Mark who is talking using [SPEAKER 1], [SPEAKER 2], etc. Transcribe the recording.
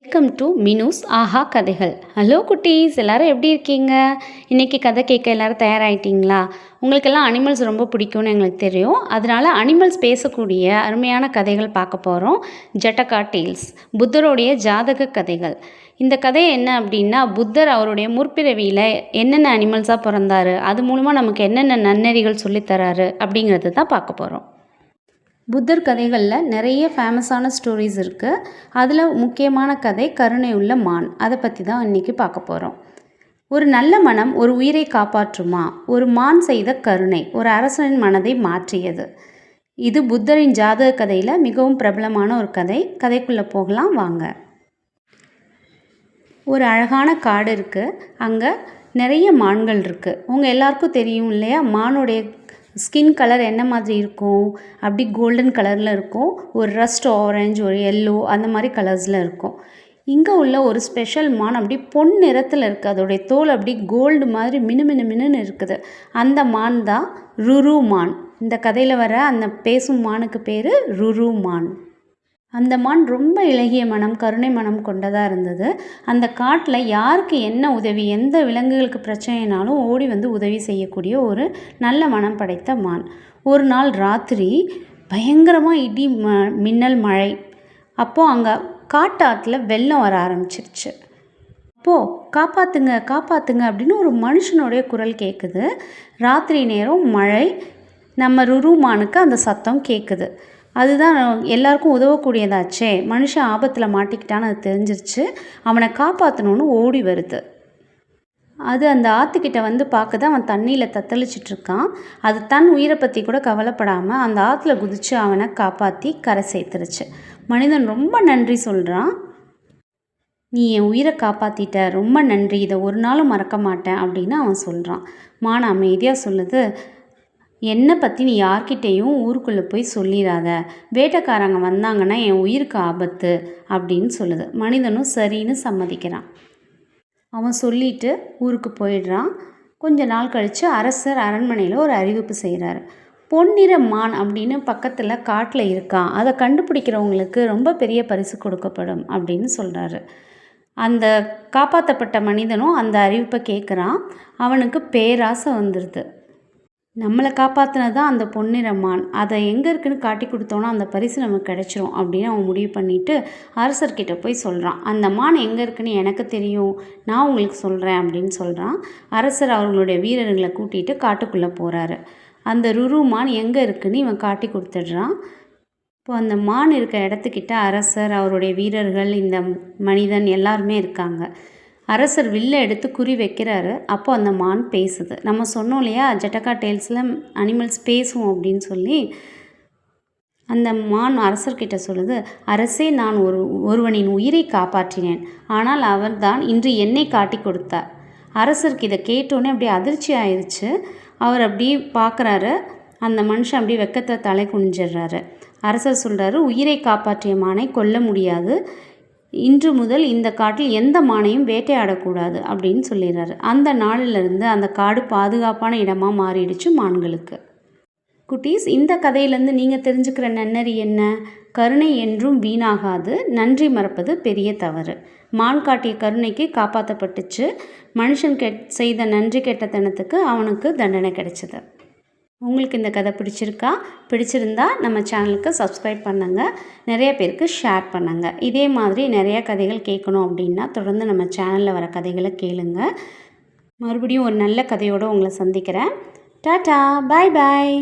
[SPEAKER 1] Welcome to மினூஸ் ஆஹா கதைகள். Hello குட்டீஸ், எல்லோரும் எப்படி இருக்கீங்க? இன்றைக்கி கதை கேட்க எல்லோரும் தயாராகிட்டிங்களா? உங்களுக்கெல்லாம் அனிமல்ஸ் ரொம்ப பிடிக்கும்னு எங்களுக்கு தெரியும். அதனால் அனிமல்ஸ் பேசக்கூடிய அருமையான கதைகள் பார்க்க போகிறோம். ஜட்டகா டேல்ஸ், புத்தருடைய ஜாதக கதைகள். இந்த கதை என்ன அப்படின்னா, புத்தர் அவருடைய முற்பிறவியில் என்னென்ன அனிமல்ஸாக பிறந்தார், அது மூலமாக நமக்கு என்னென்ன நன்னெறிகள் சொல்லித்தராரு அப்படிங்கிறது தான் பார்க்க போகிறோம். புத்தர் கதைகளில் நிறைய ஃபேமஸான ஸ்டோரிஸ் இருக்குது. அதில் முக்கியமான கதை கருணை உள்ள மான். அதை பற்றி தான் இன்றைக்கி பார்க்க போகிறோம். ஒரு நல்ல மனம் ஒரு உயிரை காப்பாற்றுமா? ஒரு மான் செய்த கருணை ஒரு அரசனின் மனதை மாற்றியது. இது புத்தரின் ஜாதக கதையில் மிகவும் பிரபலமான ஒரு கதை. கதைக்குள்ளே போகலாம் வாங்க. ஒரு அழகான காடு இருக்குது. அங்கே நிறைய மான்கள் இருக்குது. உங்கள் எல்லாருக்கும் தெரியும் இல்லையா, மானுடைய ஸ்கின் கலர் என்ன மாதிரி இருக்கும்? அப்படி கோல்டன் கலரில் இருக்கும். ஒரு ரஸ்ட் ஆரஞ்சு, ஒரு எல்லோ, அந்த மாதிரி கலர்ஸில் இருக்கும். இங்கே உள்ள ஒரு ஸ்பெஷல் மான் அப்படி பொன் நிறத்தில் இருக்குது. அதோடைய தோல் அப்படி கோல்டு மாதிரி மினுமினுன்னு இருக்குது. அந்த மான் தான் ருரு மான். இந்த கதையில் வர அந்த பேசும் மானுக்கு பேர் ருரு மான். அந்த மான் ரொம்ப இளகிய மனம், கருணை மனம் கொண்டதாக இருந்தது. அந்த காட்டில் யாருக்கு என்ன உதவி, எந்த விலங்குகளுக்கு பிரச்சனைனாலும் ஓடி வந்து உதவி செய்யக்கூடிய ஒரு நல்ல மனம் படைத்த மான். ஒரு நாள் ராத்திரி பயங்கரமாக இடி மின்னல் மழை. அப்போது அங்கே காட்டாற்றுல வெள்ளம் வர ஆரம்பிச்சிருச்சு. அப்போது காப்பாற்றுங்க காப்பாற்றுங்க அப்படின்னு ஒரு மனுஷனுடைய குரல் கேட்குது. ராத்திரி நேரம் மழை. நம்ம ருரு மானுக்கு அந்த சத்தம் கேட்குது. அதுதான் எல்லாருக்கும் உதவக்கூடியதாச்சே. மனுஷன் ஆபத்தில் மாட்டிக்கிட்டான்னு அது தெரிஞ்சிருச்சு. அவனை காப்பாற்றணுன்னு ஓடி வருது. அது அந்த ஆற்றுக்கிட்ட வந்து பார்க்குது. அவன் தண்ணியில் தத்தளிச்சிட்ருக்கான். அது தன் உயிரை பற்றி கூட கவலைப்படாமல் அந்த ஆற்றுல குதித்து அவனை காப்பாற்றி கரை சேர்த்துருச்சு. மனிதன் ரொம்ப நன்றி சொல்கிறான். நீ என் உயிரை காப்பாற்றிட்ட, ரொம்ப நன்றி, இதை ஒரு நாளும் மறக்க மாட்டேன் அப்படின்னு அவன் சொல்கிறான். மான் அமைதியாக சொல்லுது, என்னை பற்றி நீ யார்கிட்டேயும் ஊருக்குள்ளே போய் சொல்லிடாத. வேட்டைக்காரங்க வந்தாங்கன்னா என் உயிருக்கு ஆபத்து அப்படின்னு சொல்லுது. மனிதனும் சரின்னு சம்மதிக்கிறான். அவன் சொல்லிட்டு ஊருக்கு போயிடுறான். கொஞ்ச நாள் கழித்து அரசர் அரண்மனையில் ஒரு அறிவிப்பு செய்கிறாரு. பொன்னிற மான் அப்படின்னு பக்கத்தில் காட்டில் இருக்கான். அதை கண்டுபிடிக்கிறவங்களுக்கு ரொம்ப பெரிய பரிசு கொடுக்கப்படும் அப்படின்னு சொல்கிறாரு. அந்த காப்பாற்றப்பட்ட மனிதனும் அந்த அறிவிப்பை கேட்குறான். அவனுக்கு பேராசை வந்துடுது. நம்மளை காப்பாற்றினது தான் அந்த பொன்னிற மான். அதை எங்கே இருக்குதுன்னு காட்டி கொடுத்தோன்னா அந்த பரிசு நமக்கு கிடச்சிரும் அப்படின்னு அவன் முடிவு பண்ணிவிட்டு அரசர்கிட்ட போய் சொல்கிறான். அந்த மான் எங்கே இருக்குதுன்னு எனக்கு தெரியும், நான் உங்களுக்கு சொல்கிறேன் அப்படின்னு சொல்கிறான். அரசர் அவர்களுடைய வீரர்களை கூட்டிகிட்டு காட்டுக்குள்ளே போகிறாரு. அந்த ருரு மான் எங்கே இருக்குதுன்னு இவன் காட்டி கொடுத்துட்றான். இப்போ அந்த மான் இருக்க இடத்துக்கிட்ட அரசர், அவருடைய வீரர்கள், இந்த மனிதன் எல்லாருமே இருக்காங்க. அரசர் வில்லை எடுத்து குறி வைக்கிறாரு. அப்போ அந்த மான் பேசுது. நம்ம சொன்னோம் இல்லையா, ஜட்டகா டேல்ஸில் அனிமல்ஸ் பேசுவோம் அப்படின்னு சொல்லி. அந்த மான் அரசர்கிட்ட சொல்லுது, அரசே, நான் ஒருவனின் உயிரை காப்பாற்றினேன். ஆனால் அவர்தான் இன்று என்னை காட்டி கொடுத்தார். அரசருக்கு இதை கேட்டோன்னே அப்படியே அதிர்ச்சி ஆயிடுச்சு. அவர் அப்படி பார்க்குறாரு. அந்த மனுஷன் அப்படியே வெக்கத்தை தலை குனிஞ்சிடுறாரு. அரசர் சொல்கிறாரு, உயிரை காப்பாற்றிய மானை கொல்ல முடியாது. இன்று முதல் இந்த காட்டில் எந்த மானையும் வேட்டையாடக்கூடாது அப்படின்னு சொல்லிடுறாரு. அந்த நாளிலிருந்து அந்த காடு பாதுகாப்பான இடமாக மாறிடுச்சு மான்களுக்கு. குட்டீஸ், இந்த கதையிலேருந்து நீங்கள் தெரிஞ்சுக்கிற நன்னறி என்ன? கருணை என்றும் வீணாகாது, நன்றி மறப்பது பெரிய தவறு. மான் காட்டிய கருணைக்கு காப்பாற்றப்பட்டுச்சு. மனுஷன் செய்த நன்றி கெட்டத்தனத்துக்கு அவனுக்கு தண்டனை கிடைச்சிது. உங்களுக்கு இந்த கதை பிடிச்சிருந்தா நம்ம சேனலுக்கு சப்ஸ்கிரைப் பண்ணுங்கள். நிறைய பேருக்கு ஷேர் பண்ணுங்கள். இதே மாதிரி நிறையா கதைகள் கேட்கணும் அப்படின்னா தொடர்ந்து நம்ம சேனலில் வர கதைகளை கேளுங்க. மறுபடியும் ஒரு நல்ல கதையோடு உங்களை சந்திக்கிறேன். டாட்டா, பாய் பாய்.